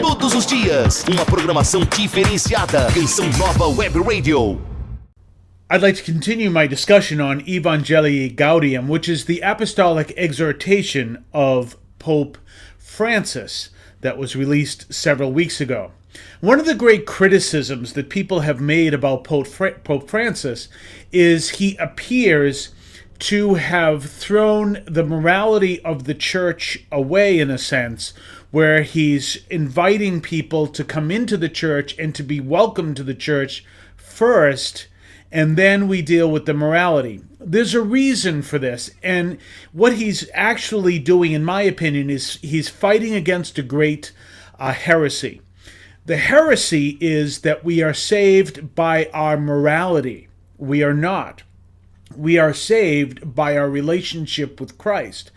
todos os dias. Uma programação diferenciada. Canção Nova Web Radio. I'd like to continue my discussion on Evangelii Gaudium, which is the apostolic exhortation of Pope Francis that was released several weeks ago. One of the great criticisms that people have made about Pope Francis is he appears to have thrown the morality of the church away, in a sense, where he's inviting people to come into the church and to be welcome to the church first, and then we deal with the morality. There's a reason for this, and what he's actually doing, in my opinion, is he's fighting against a great heresy. The heresy is that we are saved by our morality. We are not. We are saved by our relationship with Christ.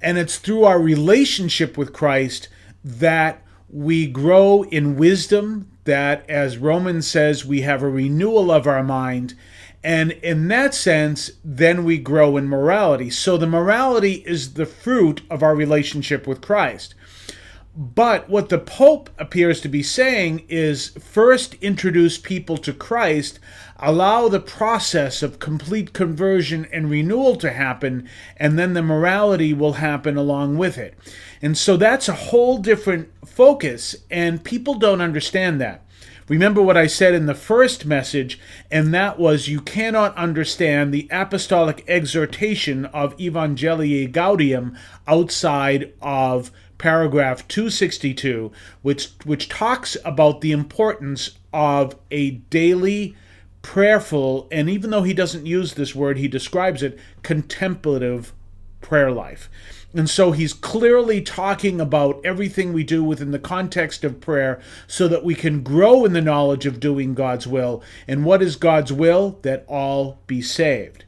And it's through our relationship with Christ that we grow in wisdom, that, as Romans says, we have a renewal of our mind. And in that sense, then we grow in morality. So the morality is the fruit of our relationship with Christ. But what the Pope appears to be saying is first introduce people to Christ, allow the process of complete conversion and renewal to happen, and then the morality will happen along with it. And so that's a whole different focus, and people don't understand that. Remember what I said in the first message, and that was you cannot understand the apostolic exhortation of Evangelii Gaudium outside of paragraph 262, which talks about the importance of a daily, prayerful, and even though he doesn't use this word, he describes it, contemplative prayer life. And so he's clearly talking about everything we do within the context of prayer so that we can grow in the knowledge of doing God's will. And what is God's will? That all be saved.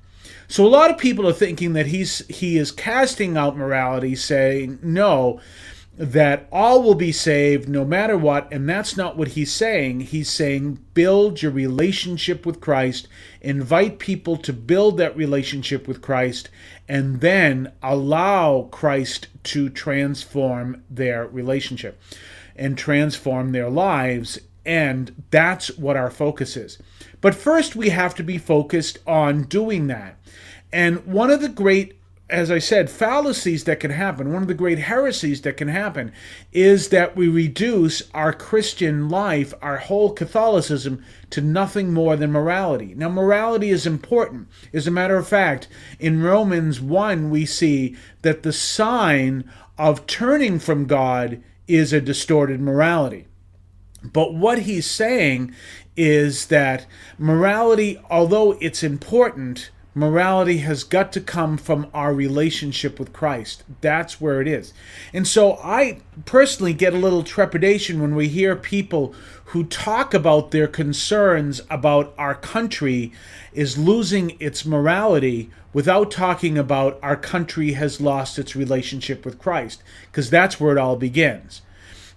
So a lot of people are thinking that he is casting out morality, saying, no, that all will be saved no matter what, and that's not what he's saying. He's saying build your relationship with Christ, invite people to build that relationship with Christ, and then allow Christ to transform their relationship and transform their lives, and that's what our focus is. But first we have to be focused on doing that. And one of the great, as I said, fallacies that can happen, one of the great heresies that can happen, is that we reduce our Christian life, our whole Catholicism, to nothing more than morality. Now, morality is important. As a matter of fact, in Romans 1, we see that the sign of turning from God is a distorted morality. But what he's saying is that morality, although it's important, morality has got to come from our relationship with Christ. That's where it is. And so I personally get a little trepidation when we hear people who talk about their concerns about our country is losing its morality without talking about our country has lost its relationship with Christ, because that's where it all begins.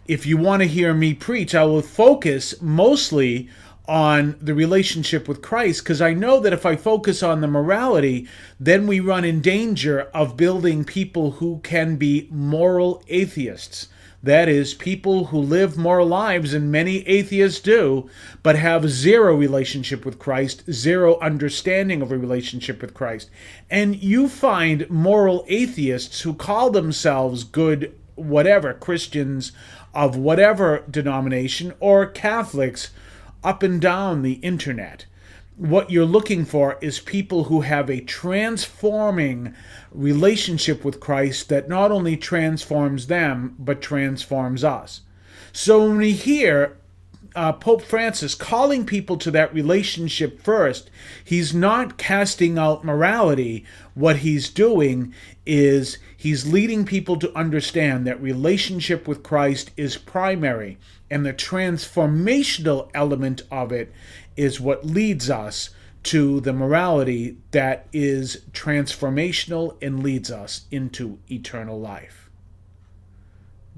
If you want to hear me preach, I will focus mostly on the relationship with Christ, because I know that if I focus on the morality, then we run in danger of building people who can be moral atheists. That is, people who live moral lives, and many atheists do, but have zero relationship with Christ, zero understanding of a relationship with Christ. And you find moral atheists who call themselves good whatever, Christians of whatever denomination, or Catholics up and down the internet. What you're looking for is people who have a transforming relationship with Christ that not only transforms them, but transforms us. So when we hear Pope Francis calling people to that relationship first, he's not casting out morality. What he's doing is he's leading people to understand that relationship with Christ is primary, and the transformational element of it is what leads us to the morality that is transformational and leads us into eternal life.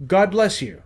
God bless you.